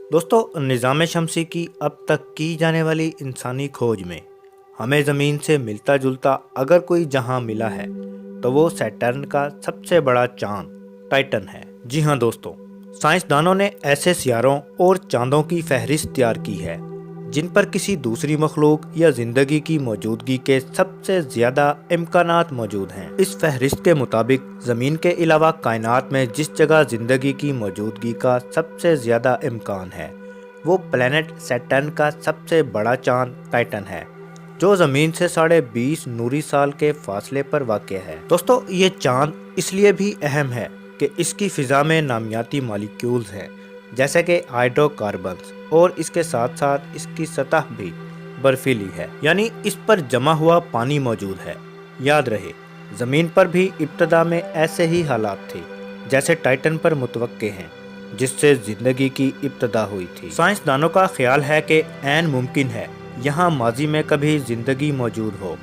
دوستو نظام شمسی کی اب تک کی جانے والی انسانی کھوج میں ہمیں زمین سے ملتا جلتا اگر کوئی جہاں ملا ہے تو وہ سیٹرن کا سب سے بڑا چاند ٹائٹن ہے۔ جی ہاں دوستو، سائنسدانوں نے ایسے سیاروں اور چاندوں کی فہرست تیار کی ہے جن پر کسی دوسری مخلوق یا زندگی کی موجودگی کے سب سے زیادہ امکانات موجود ہیں۔ اس فہرست کے مطابق زمین کے علاوہ کائنات میں جس جگہ زندگی کی موجودگی کا سب سے زیادہ امکان ہے وہ پلینٹ سیٹرن کا سب سے بڑا چاند ٹائٹن ہے، جو زمین سے 20.5 نوری سال کے فاصلے پر واقع ہے۔ دوستو یہ چاند اس لیے بھی اہم ہے کہ اس کی فضا میں نامیاتی مالیکیولز ہیں جیسے کہ ہائیڈرو کاربنز، اور اس کے ساتھ ساتھ اس کی سطح بھی برفیلی ہے، یعنی اس پر جمع ہوا پانی موجود ہے۔ یاد رہے زمین پر بھی ابتدا میں ایسے ہی حالات تھے جیسے ٹائٹن پر متوقع ہیں جس سے زندگی کی ابتدا ہوئی تھی۔ سائنسدانوں کا خیال ہے کہ عین ممکن ہے یہاں ماضی میں کبھی زندگی موجود ہو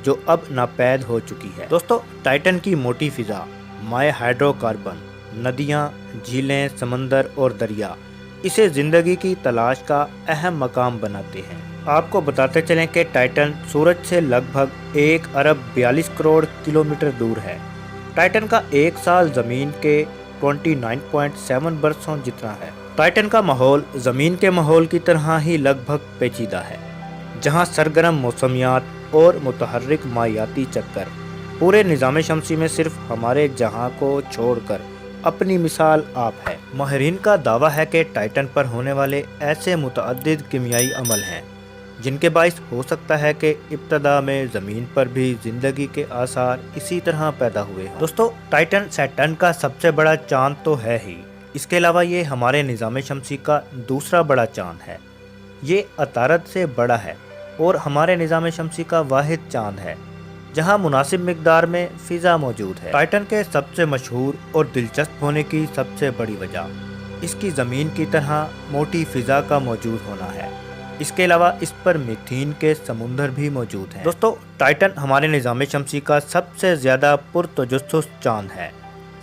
جو اب ناپید ہو چکی ہے۔ دوستو ٹائٹن کی موٹی فضا، مائع ہائیڈرو کاربن، ندیاں، جھیلیں، سمندر اور دریا اسے زندگی کی تلاش کا اہم مقام بناتے ہیں۔ آپ کو بتاتے چلیں کہ ٹائٹن سورج سے لگ بھگ 1 ارب 42 کروڑ کلومیٹر دور ہے۔ ٹائٹن کا ایک سال زمین کے 29.7 برسوں جتنا ہے۔ ٹائٹن کا ماحول زمین کے ماحول کی طرح ہی لگ بھگ پیچیدہ ہے، جہاں سرگرم موسمیات اور متحرک مائعاتی چکر پورے نظام شمسی میں صرف ہمارے جہاں کو چھوڑ کر اپنی مثال آپ ہے۔ ماہرین کا دعویٰ ہے کہ ٹائٹن پر ہونے والے ایسے متعدد کیمیائی عمل ہیں جن کے باعث ہو سکتا ہے کہ ابتدا میں زمین پر بھی زندگی کے آثار اسی طرح پیدا ہوئے ہوں۔ دوستو ٹائٹن سیٹرن کا سب سے بڑا چاند تو ہے ہی، اس کے علاوہ یہ ہمارے نظام شمسی کا دوسرا بڑا چاند ہے۔ یہ عطارد سے بڑا ہے اور ہمارے نظام شمسی کا واحد چاند ہے جہاں مناسب مقدار میں فضا موجود ہے۔ ٹائٹن کے سب سے مشہور اور دلچسپ ہونے کی سب سے بڑی وجہ اس کی زمین کی طرح موٹی فضا کا موجود ہونا ہے۔ اس کے علاوہ اس پر میتھین کے سمندر بھی موجود ہیں۔ دوستو ٹائٹن ہمارے نظام شمسی کا سب سے زیادہ پرتجسس چاند ہے۔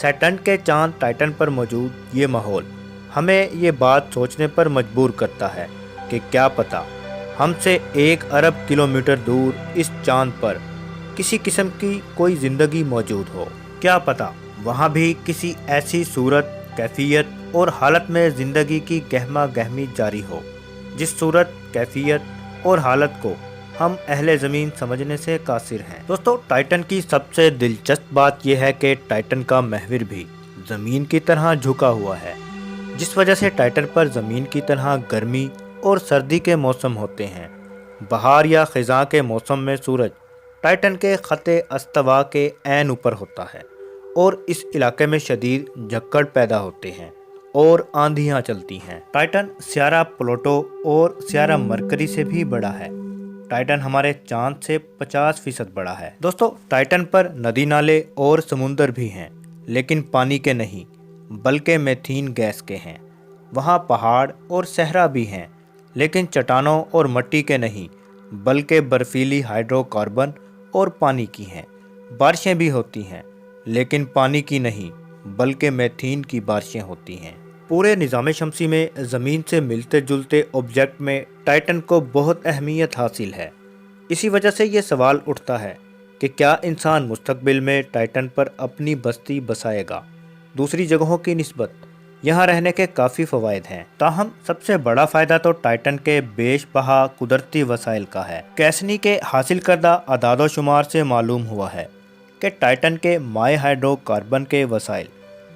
سیٹرن کے چاند ٹائٹن پر موجود یہ ماحول ہمیں یہ بات سوچنے پر مجبور کرتا ہے کہ کیا پتہ ہم سے 1 ارب کلومیٹر دور اس چاند پر کسی قسم کی کوئی زندگی موجود ہو۔ کیا پتہ وہاں بھی کسی ایسی صورت، کیفیت اور حالت میں زندگی کی گہما گہمی جاری ہو جس صورت، کیفیت اور حالت کو ہم اہل زمین سمجھنے سے قاصر ہیں۔ دوستو ٹائٹن کی سب سے دلچسپ بات یہ ہے کہ ٹائٹن کا محور بھی زمین کی طرح جھکا ہوا ہے، جس وجہ سے ٹائٹن پر زمین کی طرح گرمی اور سردی کے موسم ہوتے ہیں۔ بہار یا خزاں کے موسم میں سورج ٹائٹن کے خط استوا کے عین اوپر ہوتا ہے اور اس علاقے میں شدید جھکڑ پیدا ہوتے ہیں اور آندھیاں چلتی ہیں۔ ٹائٹن سیارہ پلوٹو اور سیارہ مرکری سے بھی بڑا ہے۔ ٹائٹن ہمارے چاند سے 50% بڑا ہے۔ دوستو ٹائٹن پر ندی نالے اور سمندر بھی ہیں، لیکن پانی کے نہیں بلکہ میتھین گیس کے ہیں۔ وہاں پہاڑ اور صحرا بھی ہیں، لیکن چٹانوں اور مٹی کے نہیں بلکہ برفیلی ہائیڈرو کاربن اور پانی کی ہیں۔ بارشیں بھی ہوتی ہیں، لیکن پانی کی نہیں بلکہ میتھین کی بارشیں ہوتی ہیں۔ پورے نظام شمسی میں زمین سے ملتے جلتے آبجیکٹ میں ٹائٹن کو بہت اہمیت حاصل ہے۔ اسی وجہ سے یہ سوال اٹھتا ہے کہ کیا انسان مستقبل میں ٹائٹن پر اپنی بستی بسائے گا؟ دوسری جگہوں کی نسبت یہاں رہنے کے کافی فوائد ہیں، تاہم سب سے بڑا فائدہ تو ٹائٹن کے بیش بہا قدرتی وسائل کا ہے۔ کیسنی کے حاصل کردہ اعداد و شمار سے معلوم ہوا ہے کہ ٹائٹن کے مائع ہائیڈرو کاربن کے وسائل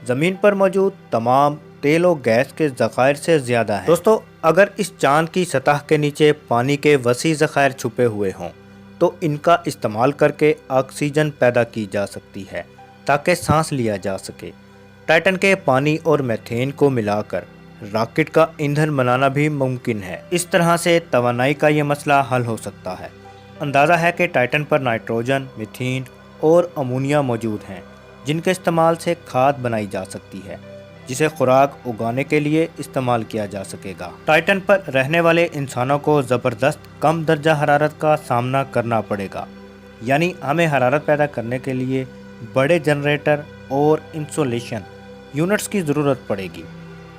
زمین پر موجود تمام تیل و گیس کے ذخائر سے زیادہ ہیں۔ دوستو اگر اس چاند کی سطح کے نیچے پانی کے وسیع ذخائر چھپے ہوئے ہوں تو ان کا استعمال کر کے آکسیجن پیدا کی جا سکتی ہے تاکہ سانس لیا جا سکے۔ ٹائٹن کے پانی اور میتھین کو ملا کر راکٹ کا ایندھن بنانا بھی ممکن ہے۔ اس طرح سے توانائی کا یہ مسئلہ حل ہو سکتا ہے۔ اندازہ ہے کہ ٹائٹن پر نائٹروجن، میتھین اور امونیا موجود ہیں جن کے استعمال سے کھاد بنائی جا سکتی ہے جسے خوراک اگانے کے لیے استعمال کیا جا سکے گا۔ ٹائٹن پر رہنے والے انسانوں کو زبردست کم درجہ حرارت کا سامنا کرنا پڑے گا، یعنی ہمیں حرارت پیدا کرنے کے لیے بڑے جنریٹر اور انسولیشن یونٹس کی ضرورت پڑے گی۔